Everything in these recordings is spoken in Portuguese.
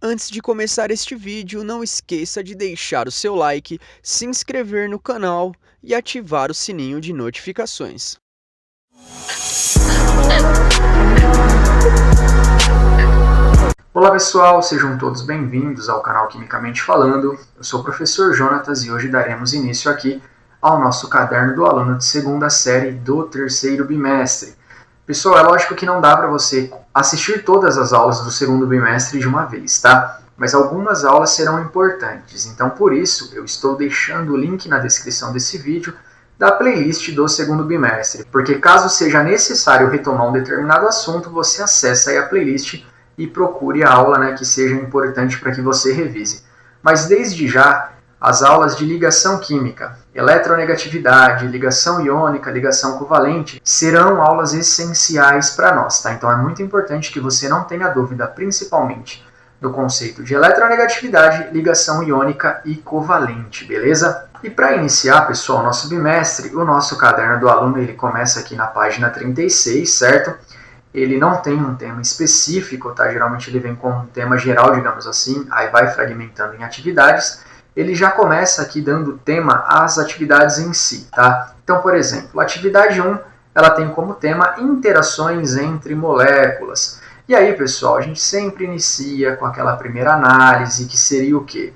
Antes de começar este vídeo, não esqueça de deixar o seu like, se inscrever no canal e ativar o sininho de notificações. Olá pessoal, sejam todos bem-vindos ao canal Quimicamente Falando. Eu sou o professor Jonatas e hoje daremos início aqui ao nosso caderno do aluno de segunda série do terceiro bimestre. Pessoal, é lógico que não dá para você assistir todas as aulas do segundo bimestre de uma vez, tá? Mas algumas aulas serão importantes, então por isso eu estou deixando o link na descrição desse vídeo da playlist do segundo bimestre, porque caso seja necessário retomar um determinado assunto, você acessa aí a playlist e procure a aula, que seja importante para que você revise. Mas desde já, as aulas de ligação química, eletronegatividade, ligação iônica, ligação covalente, serão aulas essenciais para nós, tá? Então é muito importante que você não tenha dúvida, principalmente do conceito de eletronegatividade, ligação iônica e covalente, beleza? E para iniciar, pessoal, nosso bimestre, o nosso caderno do aluno ele começa aqui na página 36, certo? Ele não tem um tema específico, tá? Geralmente ele vem com um tema geral, digamos assim, aí vai fragmentando em atividades. Ele já começa aqui dando tema às atividades em si, tá? Então, por exemplo, a atividade 1, ela tem como tema interações entre moléculas. E aí, pessoal, a gente sempre inicia com aquela primeira análise, que seria o quê?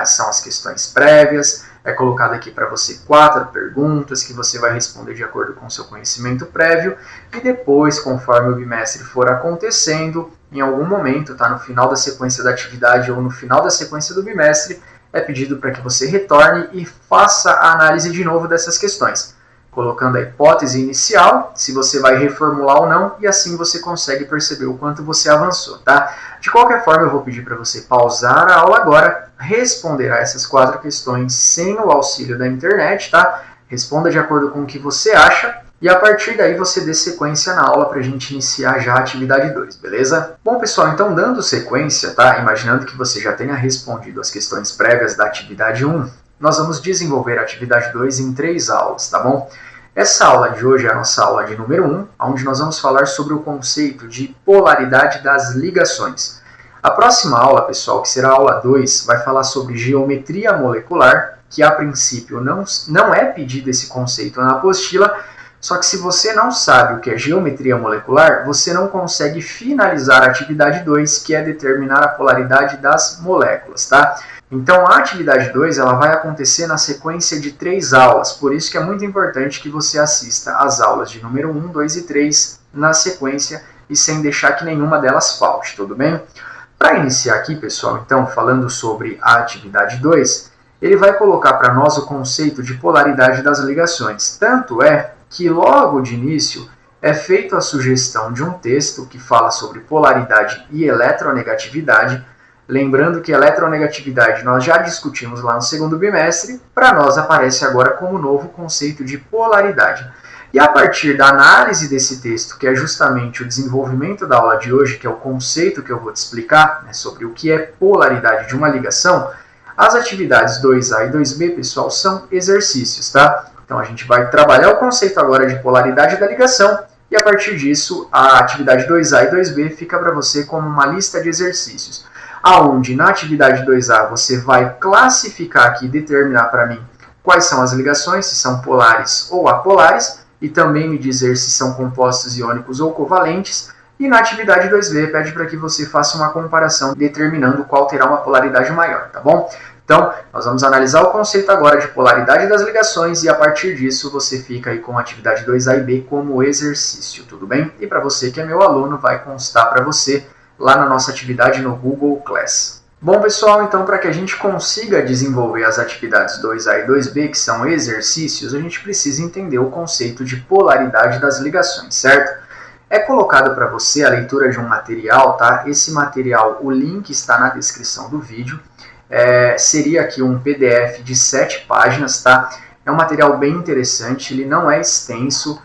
São as questões prévias. É colocado aqui para você 4 perguntas que você vai responder de acordo com o seu conhecimento prévio e depois, conforme o bimestre for acontecendo, em algum momento, tá, no final da sequência da atividade ou no final da sequência do bimestre, é pedido para que você retorne e faça a análise de novo dessas questões, colocando a hipótese inicial, se você vai reformular ou não, e assim você consegue perceber o quanto você avançou, tá? De qualquer forma, eu vou pedir para você pausar a aula agora, responder a essas 4 questões sem o auxílio da internet, tá? Responda de acordo com o que você acha, e a partir daí você dê sequência na aula para a gente iniciar já a atividade 2, beleza? Bom, pessoal, então dando sequência, tá? Imaginando que você já tenha respondido as questões prévias da atividade 1, nós vamos desenvolver a atividade 2 em 3 aulas, tá bom? Essa aula de hoje é a nossa aula de número 1, onde nós vamos falar sobre o conceito de polaridade das ligações. A próxima aula, pessoal, que será a aula 2, vai falar sobre geometria molecular, que a princípio não é pedido esse conceito na apostila, só que se você não sabe o que é geometria molecular, você não consegue finalizar a atividade 2, que é determinar a polaridade das moléculas, tá? Então, a atividade 2 ela vai acontecer na sequência de 3 aulas, por isso que é muito importante que você assista às aulas de número 1, 2 e 3 na sequência e sem deixar que nenhuma delas falte, tudo bem? Para iniciar aqui, pessoal, então, falando sobre a atividade 2, ele vai colocar para nós o conceito de polaridade das ligações. Tanto é que logo de início é feita a sugestão de um texto que fala sobre polaridade e eletronegatividade. Lembrando que eletronegatividade nós já discutimos lá no segundo bimestre, para nós aparece agora como novo conceito de polaridade. E a partir da análise desse texto, que é justamente o desenvolvimento da aula de hoje, que é o conceito que eu vou te explicar, sobre o que é polaridade de uma ligação, as atividades 2A e 2B, pessoal, são exercícios, tá? Então a gente vai trabalhar o conceito agora de polaridade da ligação e a partir disso a atividade 2A e 2B fica para você como uma lista de exercícios, aonde na atividade 2A você vai classificar aqui e determinar para mim quais são as ligações, se são polares ou apolares, e também me dizer se são compostos iônicos ou covalentes, e na atividade 2B pede para que você faça uma comparação determinando qual terá uma polaridade maior, tá bom? Então, nós vamos analisar o conceito agora de polaridade das ligações e a partir disso você fica aí com a atividade 2A e B como exercício, tudo bem? E para você que é meu aluno, vai constar para você lá na nossa atividade no Google Class. Bom, pessoal, então para que a gente consiga desenvolver as atividades 2A e 2B, que são exercícios, a gente precisa entender o conceito de polaridade das ligações, certo? É colocado para você a leitura de um material, tá? Esse material, o link está na descrição do vídeo. Seria aqui um PDF de 7 páginas, tá? É um material bem interessante, ele não é extenso,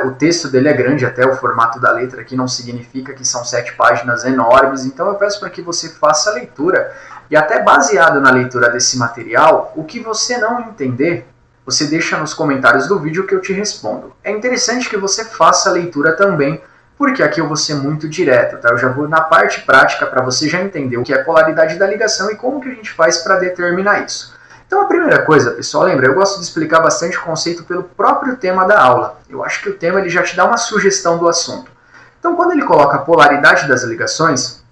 o texto dele é grande, até o formato da letra aqui não significa que são 7 páginas enormes, então eu peço para que você faça a leitura, e até baseado na leitura desse material, o que você não entender, você deixa nos comentários do vídeo que eu te respondo. É interessante que você faça a leitura também, porque aqui eu vou ser muito direto, tá? Eu já vou na parte prática para você já entender o que é polaridade da ligação e como que a gente faz para determinar isso. Então a primeira coisa, pessoal, lembra, eu gosto de explicar bastante o conceito pelo próprio tema da aula. Eu acho que o tema ele já te dá uma sugestão do assunto. Então quando ele coloca a polaridade das ligações,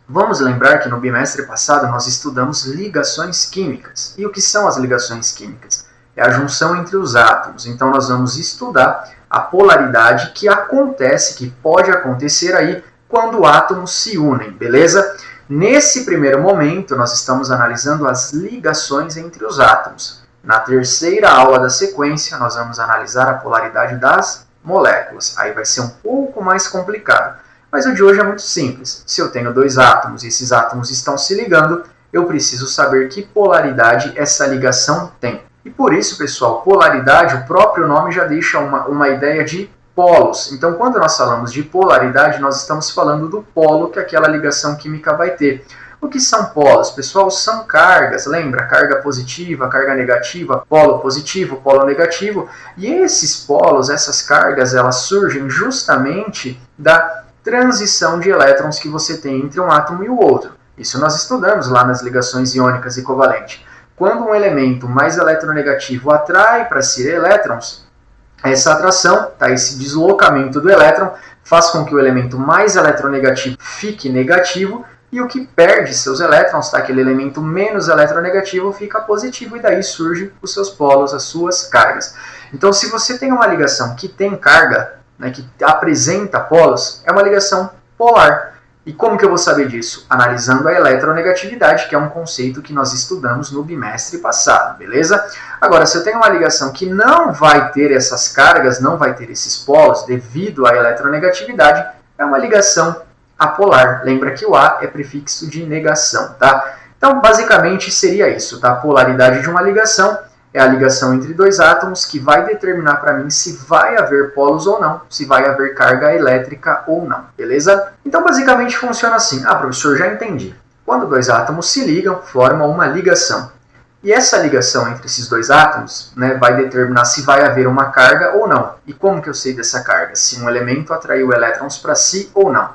vamos lembrar que no bimestre passado nós estudamos ligações químicas. E o que são as ligações químicas? É a junção entre os átomos. Então nós vamos estudar a polaridade que acontece, que pode acontecer aí quando átomos se unem, beleza? Nesse primeiro momento, nós estamos analisando as ligações entre os átomos. Na terceira aula da sequência, nós vamos analisar a polaridade das moléculas. Aí vai ser um pouco mais complicado. Mas o de hoje é muito simples. Se eu tenho dois átomos e esses átomos estão se ligando, eu preciso saber que polaridade essa ligação tem. E por isso, pessoal, polaridade, o próprio nome já deixa uma ideia de polos. Então, quando nós falamos de polaridade, nós estamos falando do polo que aquela ligação química vai ter. O que são polos? Pessoal, são cargas, lembra? Carga positiva, carga negativa, polo positivo, polo negativo. E esses polos, essas cargas, elas surgem justamente da transição de elétrons que você tem entre um átomo e o outro. Isso nós estudamos lá nas ligações iônicas e covalentes. Quando um elemento mais eletronegativo atrai para si elétrons, essa atração, tá, esse deslocamento do elétron, faz com que o elemento mais eletronegativo fique negativo e o que perde seus elétrons, tá, aquele elemento menos eletronegativo, fica positivo e daí surgem os seus polos, as suas cargas. Então, se você tem uma ligação que tem carga, né, que apresenta polos, é uma ligação polar. E como que eu vou saber disso? Analisando a eletronegatividade, que é um conceito que nós estudamos no bimestre passado, beleza? Agora, se eu tenho uma ligação que não vai ter essas cargas, não vai ter esses polos devido à eletronegatividade, é uma ligação apolar. Lembra que o A é prefixo de negação, tá? Então, basicamente, seria isso, tá? A polaridade de uma ligação é a ligação entre dois átomos que vai determinar para mim se vai haver polos ou não, se vai haver carga elétrica ou não, beleza? Então, basicamente, funciona assim. Ah, professor, já entendi. Quando dois átomos se ligam, formam uma ligação. E essa ligação entre esses dois átomos, né, vai determinar se vai haver uma carga ou não. E como que eu sei dessa carga? Se um elemento atraiu elétrons para si ou não.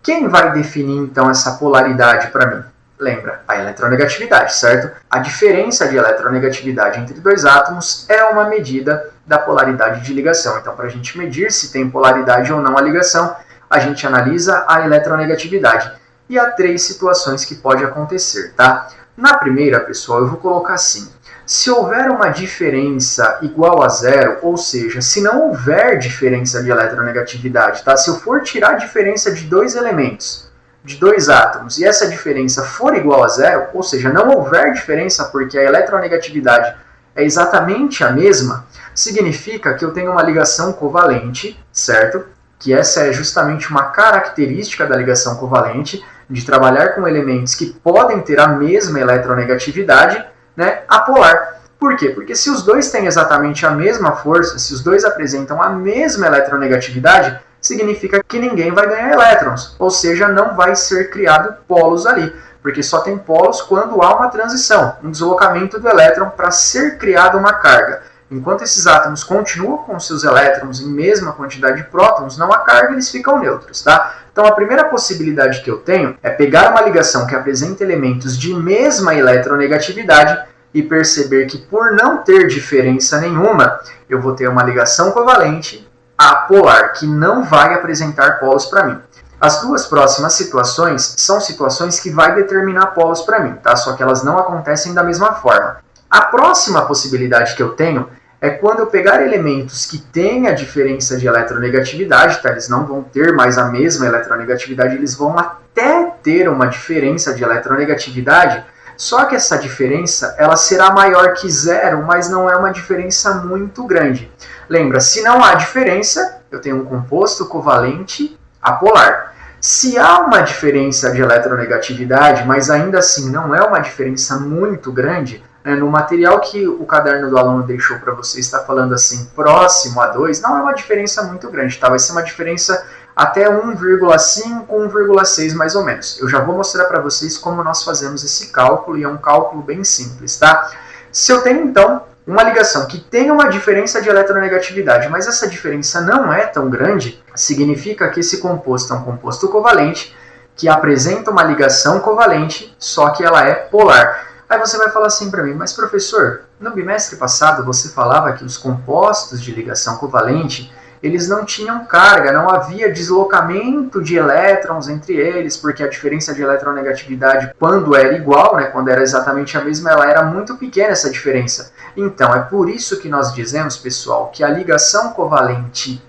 Quem vai definir, então, essa polaridade para mim? Lembra, a eletronegatividade, certo? A diferença de eletronegatividade entre dois átomos é uma medida da polaridade de ligação. Então, para a gente medir se tem polaridade ou não a ligação, a gente analisa a eletronegatividade. E há três situações que pode acontecer, tá? Na primeira, pessoal, eu vou colocar assim. Se houver uma diferença igual a zero, ou seja, se não houver diferença de eletronegatividade, tá? Se eu for tirar a diferença de dois elementos, de dois átomos, e essa diferença for igual a zero, ou seja, não houver diferença porque a eletronegatividade é exatamente a mesma, significa que eu tenho uma ligação covalente, certo? Que essa é justamente uma característica da ligação covalente, de trabalhar com elementos que podem ter a mesma eletronegatividade, né, apolar. Por quê? Porque se os dois têm exatamente a mesma força, se os dois apresentam a mesma eletronegatividade, significa que ninguém vai ganhar elétrons, ou seja, não vai ser criado polos ali, porque só tem polos quando há uma transição, um deslocamento do elétron para ser criada uma carga. Enquanto esses átomos continuam com seus elétrons em mesma quantidade de prótons, não há carga, eles ficam neutros, tá? Então a primeira possibilidade que eu tenho é pegar uma ligação que apresenta elementos de mesma eletronegatividade e perceber que por não ter diferença nenhuma, eu vou ter uma ligação covalente apolar, que não vai apresentar polos para mim. As duas próximas situações são situações que vai determinar polos para mim, tá? Só que elas não acontecem da mesma forma. A próxima possibilidade que eu tenho é quando eu pegar elementos que têm a diferença de eletronegatividade, tá? Eles não vão ter mais a mesma eletronegatividade, eles vão até ter uma diferença de eletronegatividade, só que essa diferença ela será maior que zero, mas não é uma diferença muito grande. Lembra, se não há diferença, eu tenho um composto covalente apolar. Se há uma diferença de eletronegatividade, mas ainda assim não é uma diferença muito grande, né, no material que o caderno do aluno deixou para você, está falando assim, próximo a 2, não é uma diferença muito grande, tá? Vai ser uma diferença até 1,5, 1,6 mais ou menos. Eu já vou mostrar para vocês como nós fazemos esse cálculo, e é um cálculo bem simples, tá? Se eu tenho, então, uma ligação que tem uma diferença de eletronegatividade, mas essa diferença não é tão grande, significa que esse composto é um composto covalente que apresenta uma ligação covalente, só que ela é polar. Aí você vai falar assim para mim, mas professor, no bimestre passado você falava que os compostos de ligação covalente eles não tinham carga, não havia deslocamento de elétrons entre eles, porque a diferença de eletronegatividade, quando era igual, né, quando era exatamente a mesma, ela era muito pequena, essa diferença. Então, é por isso que nós dizemos, pessoal, que a ligação covalente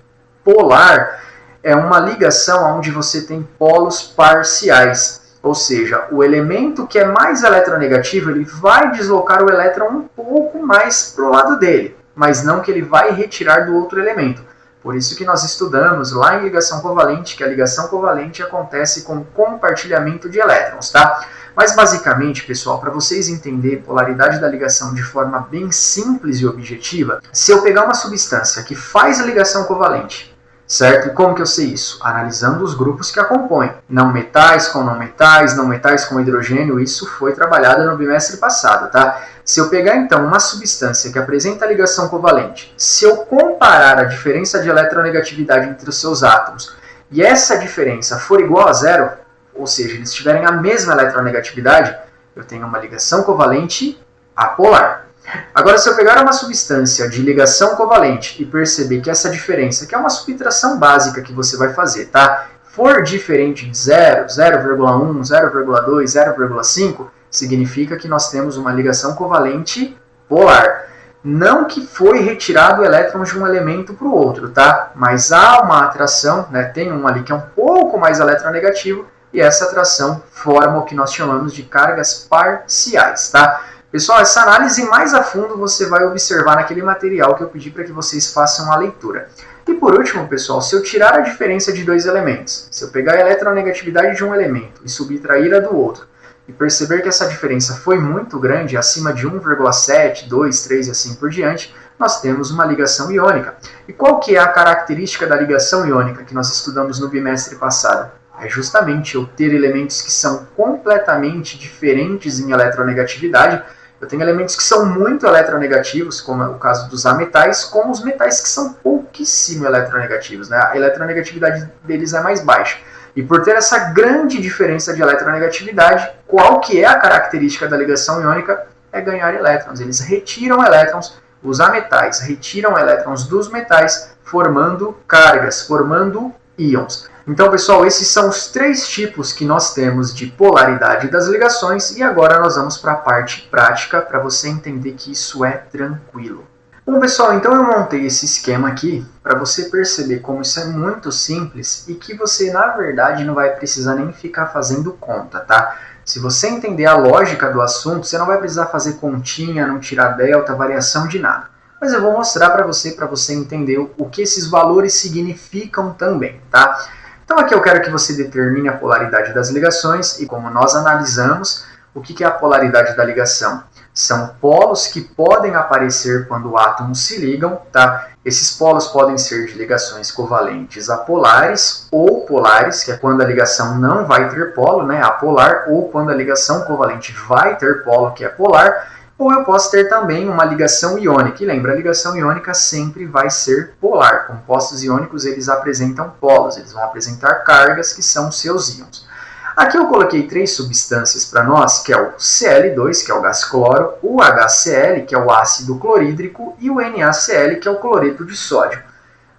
polar é uma ligação onde você tem polos parciais. Ou seja, o elemento que é mais eletronegativo, ele vai deslocar o elétron um pouco mais para o lado dele, mas não que ele vai retirar do outro elemento. Por isso que nós estudamos lá em ligação covalente, que a ligação covalente acontece com compartilhamento de elétrons, tá? Mas basicamente, pessoal, para vocês entenderem a polaridade da ligação de forma bem simples e objetiva, se eu pegar uma substância que faz a ligação covalente, certo? E como que eu sei isso? Analisando os grupos que a compõem. Não metais com hidrogênio, isso foi trabalhado no bimestre passado, tá? Se eu pegar então uma substância que apresenta ligação covalente, se eu comparar a diferença de eletronegatividade entre os seus átomos e essa diferença for igual a zero, ou seja, eles tiverem a mesma eletronegatividade, eu tenho uma ligação covalente apolar. Agora, se eu pegar uma substância de ligação covalente e perceber que essa diferença, que é uma subtração básica que você vai fazer, tá? For diferente de 0, 0,1, 0,2, 0,5, significa que nós temos uma ligação covalente polar. Não que foi retirado o elétron de um elemento para o outro, tá? Mas há uma atração, né? Tem um ali que é um pouco mais eletronegativo, e essa atração forma o que nós chamamos de cargas parciais, tá? Pessoal, essa análise mais a fundo você vai observar naquele material que eu pedi para que vocês façam a leitura. E por último, pessoal, se eu tirar a diferença de dois elementos, se eu pegar a eletronegatividade de um elemento e subtrair a do outro, e perceber que essa diferença foi muito grande, acima de 1,7, 2, 3 e assim por diante, nós temos uma ligação iônica. E qual que é a característica da ligação iônica que nós estudamos no bimestre passado? É justamente eu ter elementos que são completamente diferentes em eletronegatividade. Eu tenho elementos que são muito eletronegativos, como é o caso dos ametais, como os metais que são pouquíssimo eletronegativos, né? A eletronegatividade deles é mais baixa. E por ter essa grande diferença de eletronegatividade, qual que é a característica da ligação iônica? É ganhar elétrons. Eles retiram elétrons, os ametais retiram elétrons dos metais, formando cargas, formando íons. Então, pessoal, esses são os três tipos que nós temos de polaridade das ligações, e agora nós vamos para a parte prática, para você entender que isso é tranquilo. Bom, pessoal, então eu montei esse esquema aqui para você perceber como isso é muito simples e que você, na verdade, não vai precisar nem ficar fazendo conta, tá? Se você entender a lógica do assunto, você não vai precisar fazer continha, não tirar delta, variação de nada. Mas eu vou mostrar para você entender o que esses valores significam também, tá? Então aqui eu quero que você determine a polaridade das ligações e como nós analisamos, o que é a polaridade da ligação? São polos que podem aparecer quando átomos se ligam, tá? Esses polos podem ser de ligações covalentes apolares ou polares, que é quando a ligação não vai ter polo, né, apolar, ou quando a ligação covalente vai ter polo, que é polar, ou eu posso ter também uma ligação iônica. E lembra, a ligação iônica sempre vai ser polar. Compostos iônicos, eles apresentam polos, eles vão apresentar cargas que são seus íons. Aqui eu coloquei três substâncias para nós, que é o Cl2, que é o gás cloro, o HCl, que é o ácido clorídrico, e o NaCl, que é o cloreto de sódio.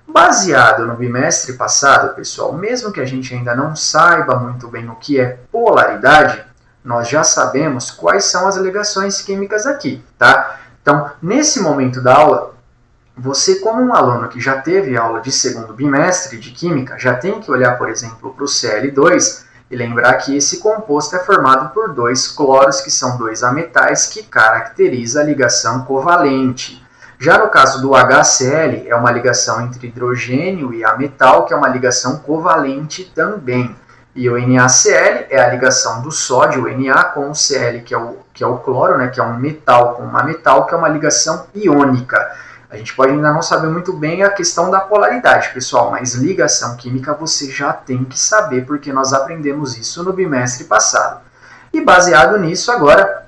Baseado no bimestre passado, pessoal, mesmo que a gente ainda não saiba muito bem o que é polaridade, nós já sabemos quais são as ligações químicas aqui, tá? Então, nesse momento da aula, você como um aluno que já teve aula de segundo bimestre de química, já tem que olhar, por exemplo, para o Cl2 e lembrar que esse composto é formado por dois cloros, que são dois ametais, que caracteriza a ligação covalente. Já no caso do HCl, é uma ligação entre hidrogênio e ametal, que é uma ligação covalente também. E o NaCl é a ligação do sódio, o Na, com o Cl, que é o cloro, né, que é um metal com uma metal, que é uma ligação iônica. A gente pode ainda não saber muito bem a questão da polaridade, pessoal, mas ligação química você já tem que saber, porque nós aprendemos isso no bimestre passado. E baseado nisso, agora,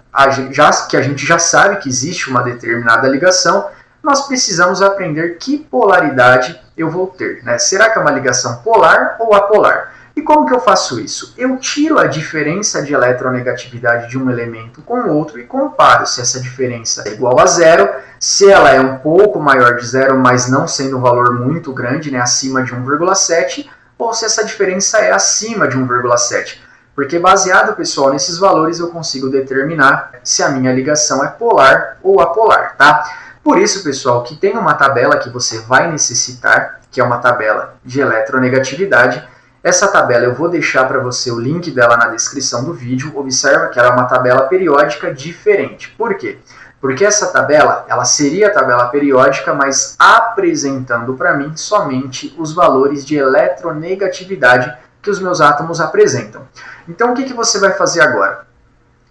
que a gente já sabe que existe uma determinada ligação, nós precisamos aprender que polaridade eu vou ter, né? Será que é uma ligação polar ou apolar? E como que eu faço isso? Eu tiro a diferença de eletronegatividade de um elemento com o outro e comparo se essa diferença é igual a zero, se ela é um pouco maior de zero, mas não sendo um valor muito grande, né, acima de 1,7, ou se essa diferença é acima de 1,7. Porque baseado, pessoal, nesses valores eu consigo determinar se a minha ligação é polar ou apolar, tá? Por isso, pessoal, que tem uma tabela que você vai necessitar, que é uma tabela de eletronegatividade. Essa tabela eu vou deixar para você o link dela na descrição do vídeo. Observa que ela é uma tabela periódica diferente. Por quê? Porque essa tabela, ela seria a tabela periódica, mas apresentando para mim somente os valores de eletronegatividade que os meus átomos apresentam. Então, o que você vai fazer agora?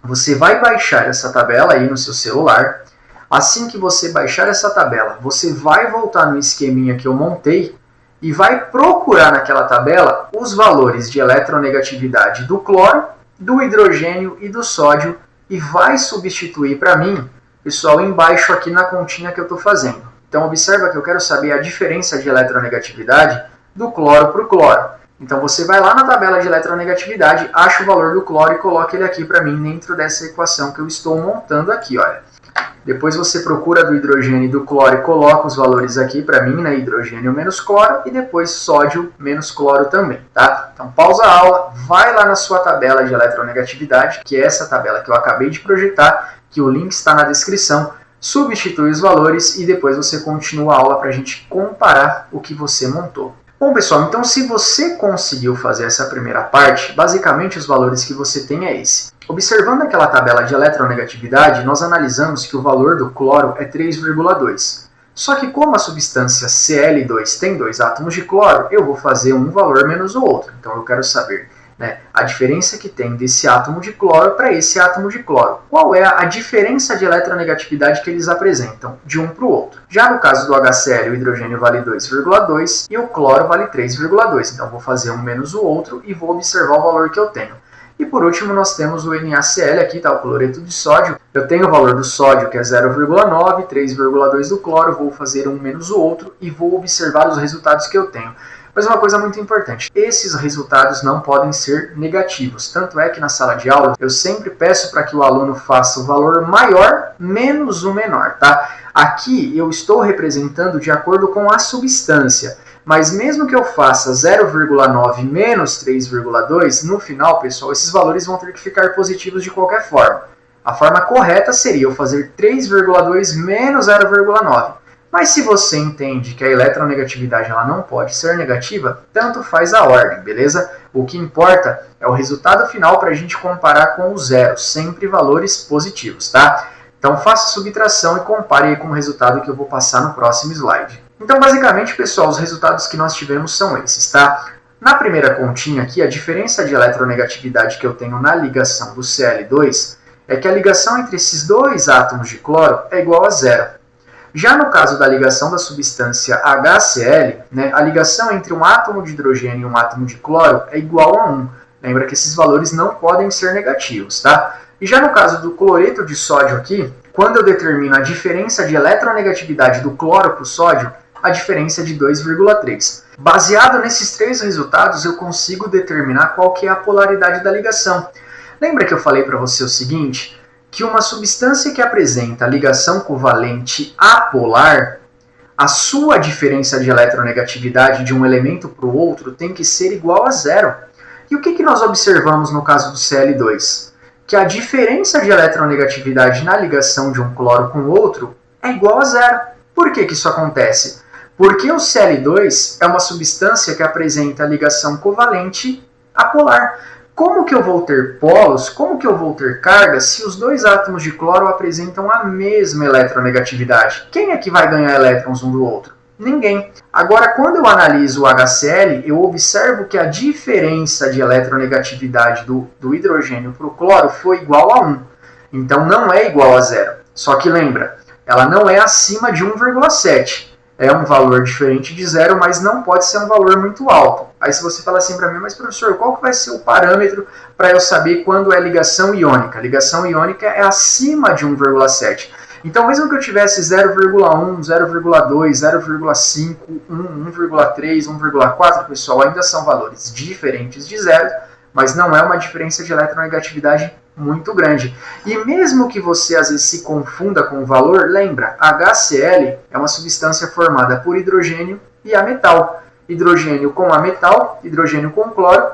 Você vai baixar essa tabela aí no seu celular. Assim que você baixar essa tabela, você vai voltar no esqueminha que eu montei e vai procurar naquela tabela os valores de eletronegatividade do cloro, do hidrogênio e do sódio e vai substituir para mim, pessoal, embaixo aqui na continha que eu estou fazendo. Então, observa que eu quero saber a diferença de eletronegatividade do cloro para o cloro. Então, você vai lá na tabela de eletronegatividade, acha o valor do cloro e coloca ele aqui para mim dentro dessa equação que eu estou montando aqui, olha. Depois você procura do hidrogênio e do cloro e coloca os valores aqui para mim, né? Hidrogênio menos cloro e depois sódio menos cloro também, tá? Então pausa a aula, vai lá na sua tabela de eletronegatividade, que é essa tabela que eu acabei de projetar, que o link está na descrição, substitui os valores e depois você continua a aula para a gente comparar o que você montou. Bom, pessoal, então se você conseguiu fazer essa primeira parte, basicamente os valores que você tem é esse. Observando aquela tabela de eletronegatividade, nós analisamos que o valor do cloro é 3,2. Só que como a substância Cl2 tem 2 átomos de cloro, eu vou fazer um valor menos o outro. Então eu quero saber, né, a diferença que tem desse átomo de cloro para esse átomo de cloro. Qual é a diferença de eletronegatividade que eles apresentam de um para o outro? Já no caso do HCl, o hidrogênio vale 2,2 e o cloro vale 3,2. Então vou fazer um menos o outro e vou observar o valor que eu tenho. E por último nós temos o NaCl aqui, tá, o cloreto de sódio. Eu tenho o valor do sódio que é 0,9, 3,2 do cloro, vou fazer um menos o outro e vou observar os resultados que eu tenho. Mas uma coisa muito importante, esses resultados não podem ser negativos. Tanto é que na sala de aula eu sempre peço para que o aluno faça o valor maior menos o menor, tá? Aqui eu estou representando de acordo com a substância. Mas mesmo que eu faça 0,9 menos 3,2, no final, pessoal, esses valores vão ter que ficar positivos de qualquer forma. A forma correta seria eu fazer 3,2 menos 0,9. Mas se você entende que a eletronegatividade ela não pode ser negativa, tanto faz a ordem, beleza? O que importa é o resultado final para a gente comparar com o zero, sempre valores positivos, tá? Então faça a subtração e compare aí com o resultado que eu vou passar no próximo slide. Então, basicamente, pessoal, os resultados que nós tivemos são esses, tá? Na primeira continha aqui, a diferença de eletronegatividade que eu tenho na ligação do Cl2 é que a ligação entre esses dois átomos de cloro é igual a zero. Já no caso da ligação da substância HCl, né, a ligação entre um átomo de hidrogênio e um átomo de cloro é igual a 1. Lembra que esses valores não podem ser negativos, tá? E já no caso do cloreto de sódio aqui, quando eu determino a diferença de eletronegatividade do cloro para o sódio, a diferença é de 2,3. Baseado nesses três resultados, eu consigo determinar qual que é a polaridade da ligação. Lembra que eu falei para você o seguinte? Que uma substância que apresenta ligação covalente apolar, a sua diferença de eletronegatividade de um elemento para o outro tem que ser igual a zero. E o que nós observamos no caso do Cl2? Que a diferença de eletronegatividade na ligação de um cloro com o outro é igual a zero. Por que isso acontece? Porque o Cl2 é uma substância que apresenta ligação covalente apolar. Como que eu vou ter polos, como que eu vou ter carga se os dois átomos de cloro apresentam a mesma eletronegatividade? Quem é que vai ganhar elétrons um do outro? Ninguém. Agora, quando eu analiso o HCl, eu observo que a diferença de eletronegatividade do hidrogênio para o cloro foi igual a 1. Então, não é igual a zero. Só que lembra, ela não é acima de 1,7. é um valor diferente de zero, mas não pode ser um valor muito alto. Aí se você fala assim para mim, mas professor, qual que vai ser o parâmetro para eu saber quando é ligação iônica? Ligação iônica é acima de 1,7. Então, mesmo que eu tivesse 0,1, 0,2, 0,5, 1, 1,3, 1,4, pessoal, ainda são valores diferentes de zero, mas não é uma diferença de eletronegatividade muito grande. E mesmo que você às vezes se confunda com o valor, lembra, HCl é uma substância formada por hidrogênio e ametal. Hidrogênio com ametal, hidrogênio com cloro,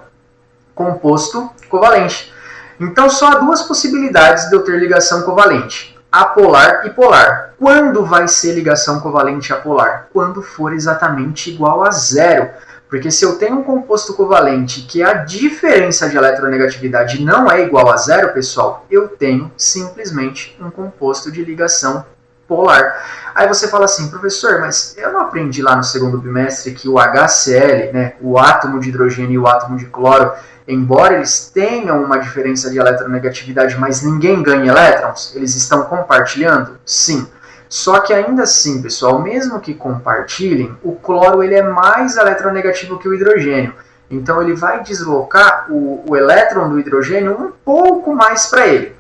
composto covalente. Então só há duas possibilidades de eu ter ligação covalente: apolar e polar. Quando vai ser ligação covalente apolar? Quando for exatamente igual a zero. Porque se eu tenho um composto covalente que a diferença de eletronegatividade não é igual a zero, pessoal, eu tenho simplesmente um composto de ligação polar. Aí você fala assim, professor, mas eu não aprendi lá no segundo bimestre que o HCl, né, o átomo de hidrogênio e o átomo de cloro, embora eles tenham uma diferença de eletronegatividade, mas ninguém ganha elétrons, eles estão compartilhando? Sim. Só que ainda assim, pessoal, mesmo que compartilhem, o cloro ele é mais eletronegativo que o hidrogênio. Então ele vai deslocar o elétron do hidrogênio um pouco mais para ele,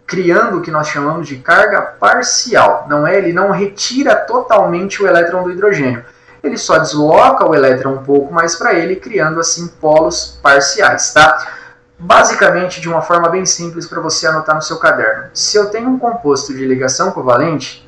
criando o que nós chamamos de carga parcial. Não é? Ele não retira totalmente o elétron do hidrogênio. Ele só desloca o elétron um pouco mais para ele, criando assim polos parciais, tá? Basicamente, de uma forma bem simples para você anotar no seu caderno. Se eu tenho um composto de ligação covalente,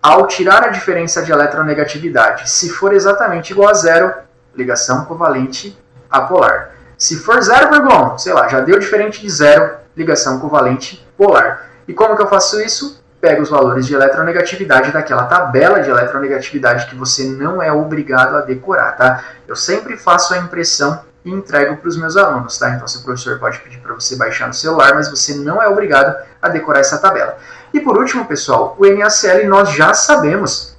ao tirar a diferença de eletronegatividade, se for exatamente igual a zero, ligação covalente apolar. Se for 0,1, sei lá, já deu diferente de zero, ligação covalente polar. E como que eu faço isso? Pego os valores de eletronegatividade daquela tabela de eletronegatividade que você não é obrigado a decorar, tá? Eu sempre faço a impressão e entrego para os meus alunos, tá? Então, se o professor pode pedir para você baixar no celular, mas você não é obrigado a decorar essa tabela. E por último, pessoal, o NaCl nós já sabemos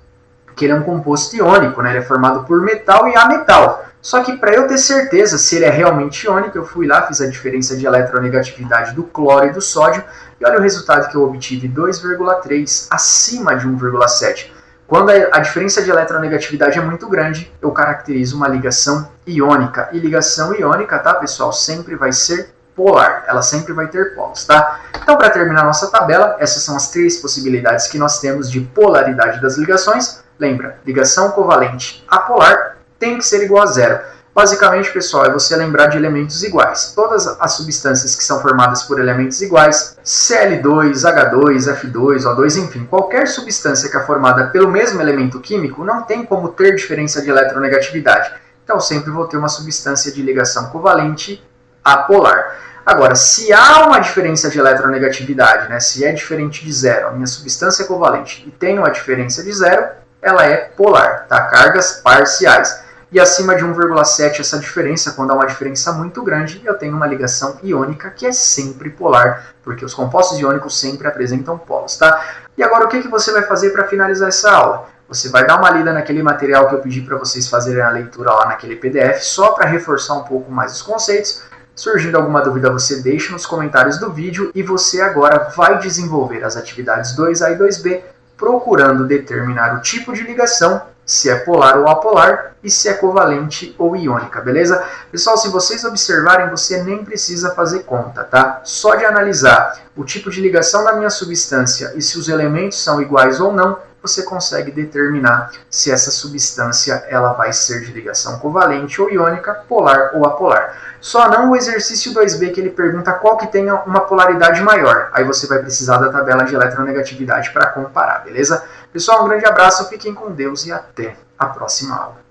que ele é um composto iônico, né? Ele é formado por metal e ametal. Só que para eu ter certeza se ele é realmente iônico, eu fui lá, fiz a diferença de eletronegatividade do cloro e do sódio, e olha o resultado que eu obtive, 2,3 acima de 1,7. Quando a diferença de eletronegatividade é muito grande, eu caracterizo uma ligação iônica. E ligação iônica, tá, pessoal, sempre vai ser polar. Ela sempre vai ter polos, tá? Então, para terminar nossa tabela, essas são as três possibilidades que nós temos de polaridade das ligações. Lembra, ligação covalente apolar tem que ser igual a zero. Basicamente, pessoal, é você lembrar de elementos iguais. Todas as substâncias que são formadas por elementos iguais, Cl2, H2, F2, O2, enfim, qualquer substância que é formada pelo mesmo elemento químico não tem como ter diferença de eletronegatividade. Então, eu sempre vou ter uma substância de ligação covalente apolar. Agora, se há uma diferença de eletronegatividade, né, se é diferente de zero, a minha substância é covalente e tem uma diferença de zero, ela é polar, tá? Cargas parciais. E acima de 1,7 essa diferença, quando há uma diferença muito grande, eu tenho uma ligação iônica que é sempre polar, porque os compostos iônicos sempre apresentam polos, tá? E agora o que você vai fazer para finalizar essa aula? Você vai dar uma lida naquele material que eu pedi para vocês fazerem a leitura lá naquele PDF, só para reforçar um pouco mais os conceitos. Surgindo alguma dúvida, você deixa nos comentários do vídeo e você agora vai desenvolver as atividades 2A e 2B, procurando determinar o tipo de ligação, se é polar ou apolar, e se é covalente ou iônica, beleza? Pessoal, se vocês observarem, você nem precisa fazer conta, tá? Só de analisar o tipo de ligação da minha substância e se os elementos são iguais ou não, você consegue determinar se essa substância ela vai ser de ligação covalente ou iônica, polar ou apolar. Só não o exercício 2B que ele pergunta qual que tenha uma polaridade maior. Aí você vai precisar da tabela de eletronegatividade para comparar, beleza? Pessoal, um grande abraço, fiquem com Deus e até a próxima aula.